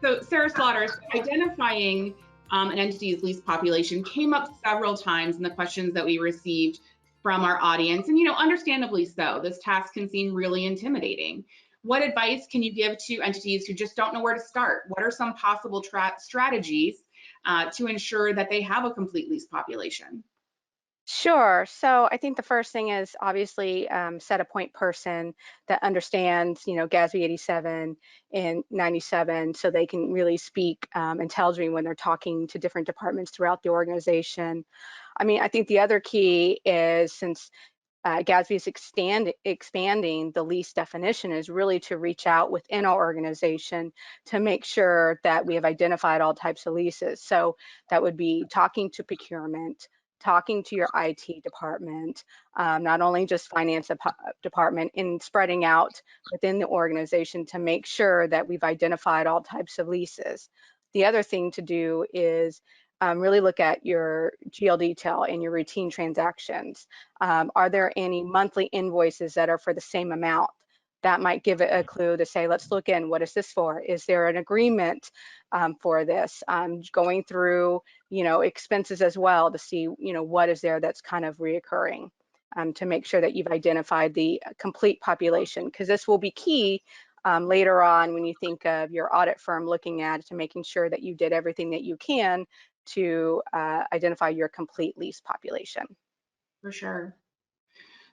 So Sarah Slaughters, identifying an entity's lease population came up several times in the questions that we received from our audience. And, understandably so, this task can seem really intimidating. What advice can you give to entities who just don't know where to start? What are some possible strategies to ensure that they have a complete lease population? Sure. So I think the first thing is obviously set a point person that understands, GASB 87 and 97, so they can really speak intelligently when they're talking to different departments throughout the organization. I mean, I think the other key is, since GASB is expanding the lease definition, is really to reach out within our organization to make sure that we have identified all types of leases. So that would be talking to procurement, talking to your IT department, not only just finance department, and spreading out within the organization to make sure that we've identified all types of leases. The other thing to do is really look at your GL detail and your routine transactions. Are there any monthly invoices that are for the same amount? That might give it a clue to say, let's look in, what is this for? Is there an agreement for this? Going through, expenses as well to see, what is there that's kind of reoccurring, to make sure that you've identified the complete population, because this will be key later on when you think of your audit firm looking at it, to making sure that you did everything that you can to identify your complete lease population. For sure.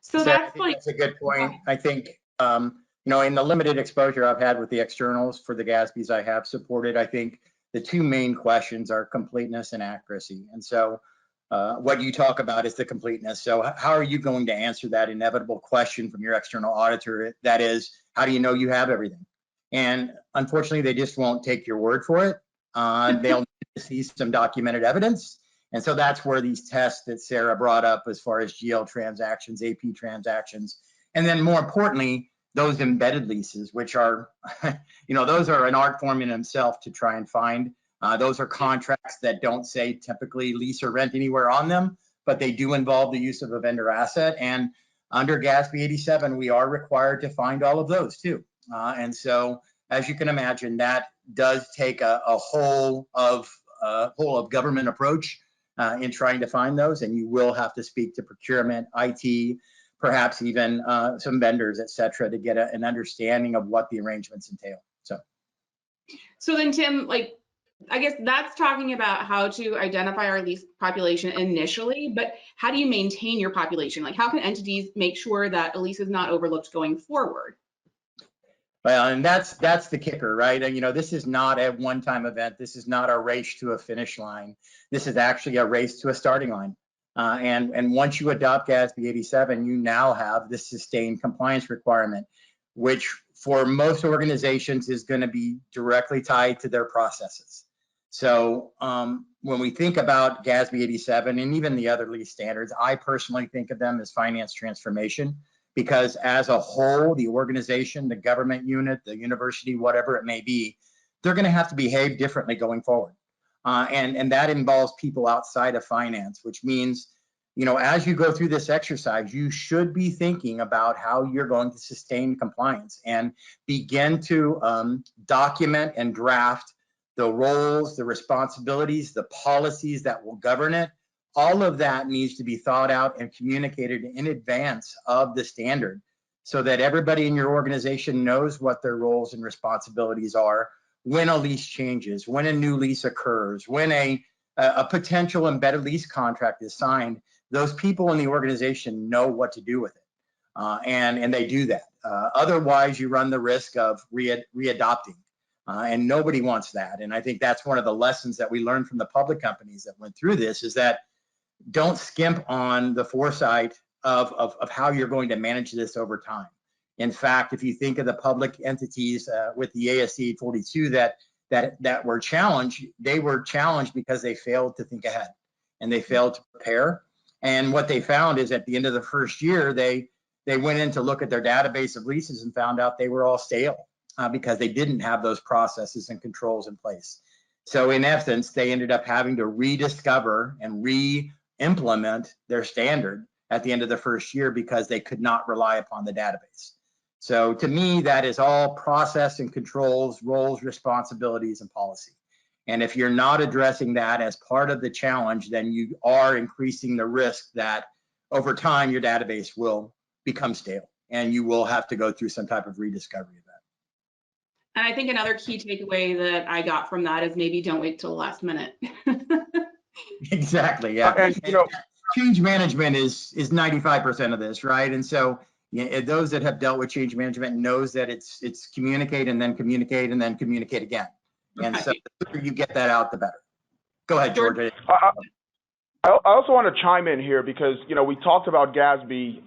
So Sarah, I that's think like, that's a good point. I think, in the limited exposure I've had with the externals for the GASBs I have supported, I think the two main questions are completeness and accuracy. And so what you talk about is the completeness. So how are you going to answer that inevitable question from your external auditor? That is, how do you know you have everything? And unfortunately, they just won't take your word for it. They'll need to see some documented evidence. And so that's where these tests that Sarah brought up, as far as GL transactions, AP transactions, and then more importantly, those embedded leases, which are, those are an art form in themselves to try and find. Those are contracts that don't say typically lease or rent anywhere on them, but they do involve the use of a vendor asset. And under GASB 87, we are required to find all of those too. And so, as you can imagine, that does take a whole of government approach in trying to find those, and you will have to speak to procurement, IT, perhaps even some vendors, et cetera, to get an understanding of what the arrangements entail. So then, Tim, I guess that's talking about how to identify our lease population initially, but how do you maintain your population? How can entities make sure that a lease is not overlooked going forward? Well, and that's the kicker, right? And this is not a one-time event. This is not a race to a finish line. This is actually a race to a starting line. And once you adopt GASB 87, you now have this sustained compliance requirement, which for most organizations is going to be directly tied to their processes. So when we think about GASB 87 and even the other lease standards, I personally think of them as finance transformation. Because as a whole, the organization, the government unit, the university, whatever it may be, they're going to have to behave differently going forward. And that involves people outside of finance, which means, as you go through this exercise, you should be thinking about how you're going to sustain compliance and begin to document and draft the roles, the responsibilities, the policies that will govern it. All of that needs to be thought out and communicated in advance of the standard, so that everybody in your organization knows what their roles and responsibilities are when a lease changes, when a new lease occurs, when a potential embedded lease contract is signed. Those people in the organization know what to do with it, and they do that. Otherwise, you run the risk of readopting, and nobody wants that. And I think that's one of the lessons that we learned from the public companies that went through this, is that don't skimp on the foresight of how you're going to manage this over time. In fact, if you think of the public entities with the ASC 42 that were challenged, they were challenged because they failed to think ahead and they failed to prepare. And what they found is, at the end of the first year, they went in to look at their database of leases and found out they were all stale because they didn't have those processes and controls in place. So in essence, they ended up having to rediscover and re-implement their standard at the end of the first year because they could not rely upon the database. So to me, that is all process and controls, roles, responsibilities, and policy. And if you're not addressing that as part of the challenge, then you are increasing the risk that over time your database will become stale and you will have to go through some type of rediscovery of that. And I think another key takeaway that I got from that is maybe don't wait till the last minute. Exactly, yeah. And you know, change management is 95% of this, right? And so those that have dealt with change management knows that it's communicate and then communicate and then communicate again. And so the sooner you get that out, the better. Go ahead, George. I also want to chime in here because, you know, we talked about GASB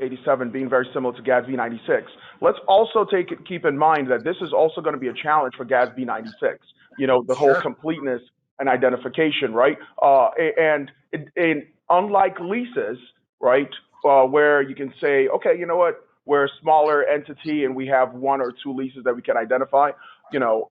87 being very similar to GASB 96. Let's also keep in mind that this is also going to be a challenge for GASB 96. You know, the whole completeness and identification, right? And unlike leases, right, where you can say, okay, you know what, we're a smaller entity and we have 1 or 2 leases that we can identify. You know,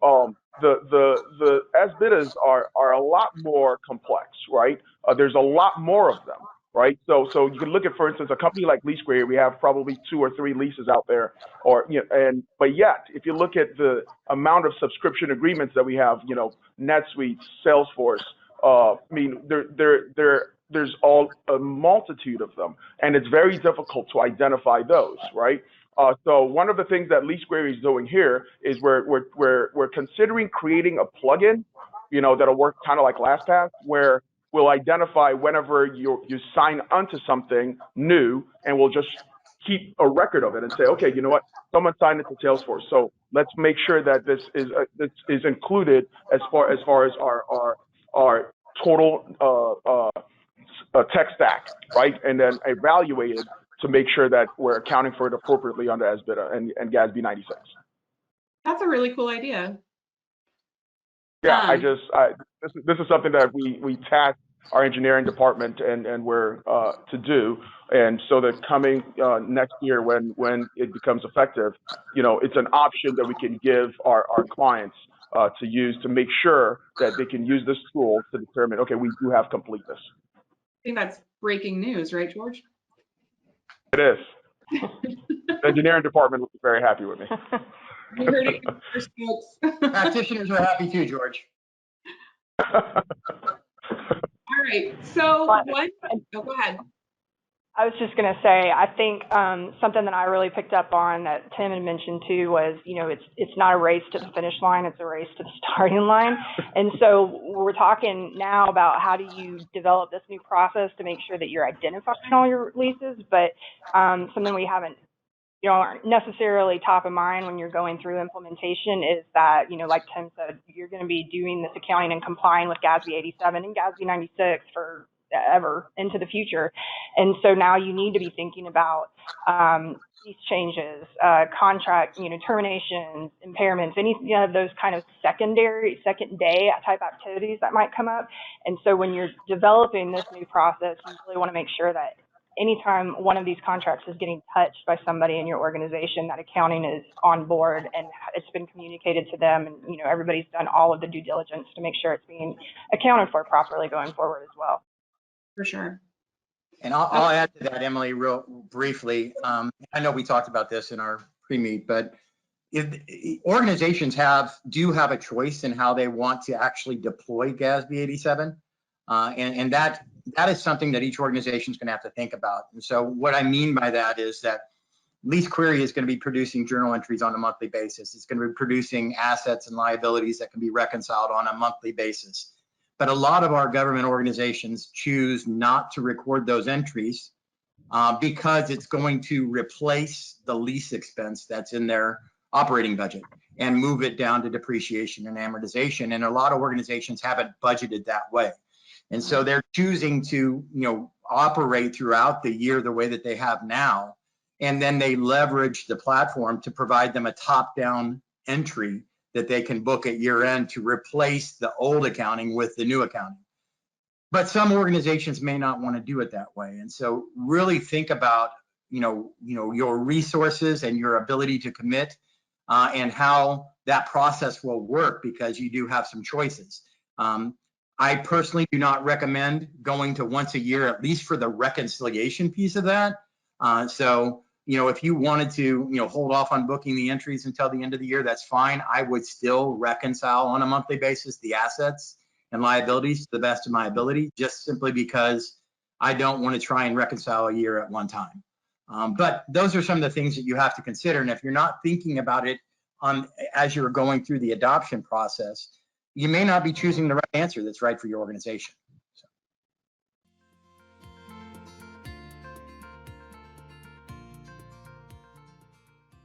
the SBITAs are a lot more complex, right? There's a lot more of them, right? So you can look at, for instance, a company like Lease, where we have probably 2 or 3 leases out there, or you know, but yet if you look at the amount of subscription agreements that we have, you know, NetSuite, Salesforce, I mean, there's a multitude of them, and it's very difficult to identify those, right? So one of the things that Lease Query is doing here is we're considering creating a plugin, you know, that'll work kind of like LastPass, where we'll identify whenever you sign onto something new, and we'll just keep a record of it and say, okay, you know what, someone signed into Salesforce, so let's make sure that this is included as far as our total tech stack, right? And then evaluated to make sure that we're accounting for it appropriately under SBITA and GASB 96. That's a really cool idea. Yeah, this is something that we tasked our engineering department and we're to do, and so that coming next year when it becomes effective, you know, it's an option that we can give our clients to use to make sure that they can use this tool to determine, okay, we do have completeness. I think that's breaking news, right, George? It is. The engineering department will be very happy with me. You heard it first, folks. Practitioners are happy too, George. All right. So go ahead. I was just going to say, I think something that I really picked up on that Tim had mentioned too was, you know, it's not a race to the finish line, it's a race to the starting line. And so we're talking now about how do you develop this new process to make sure that you're identifying all your leases, but something we haven't, you know, aren't necessarily top of mind when you're going through implementation is that, you know, like Tim said, you're going to be doing this accounting and complying with GASB 87 and GASB 96 for ever into the future. And so now you need to be thinking about these changes, contract, you know, terminations, impairments, any of those kind of second day type activities that might come up. And so when you're developing this new process, you really want to make sure that anytime one of these contracts is getting touched by somebody in your organization, that accounting is on board and it's been communicated to them, and you know, everybody's done all of the due diligence to make sure it's being accounted for properly going forward as well. For sure. And I'll add to that, Emily, real briefly. I know we talked about this in our pre-meet, but organizations do have a choice in how they want to actually deploy GASB 87, and that is something that each organization is going to have to think about. And so what I mean by that is that Lease Query is going to be producing journal entries on a monthly basis. It's going to be producing assets and liabilities that can be reconciled on a monthly basis. But a lot of our government organizations choose not to record those entries because it's going to replace the lease expense that's in their operating budget and move it down to depreciation and amortization. And a lot of organizations haven't budgeted that way. And so they're choosing to, you know, operate throughout the year the way that they have now. And then they leverage the platform to provide them a top-down entry that they can book at year end to replace the old accounting with the new accounting. But some organizations may not want to do it that way. And so really think about, you know, your resources and your ability to commit and how that process will work, because you do have some choices. I personally do not recommend going to once a year, at least for the reconciliation piece of that. So, if you wanted to, hold off on booking the entries until the end of the year, that's fine. I would still reconcile on a monthly basis the assets and liabilities to the best of my ability, just simply because I don't want to try and reconcile a year at one time. But those are some of the things that you have to consider. And if you're not thinking about it as you're going through the adoption process, you may not be choosing the right answer that's right for your organization.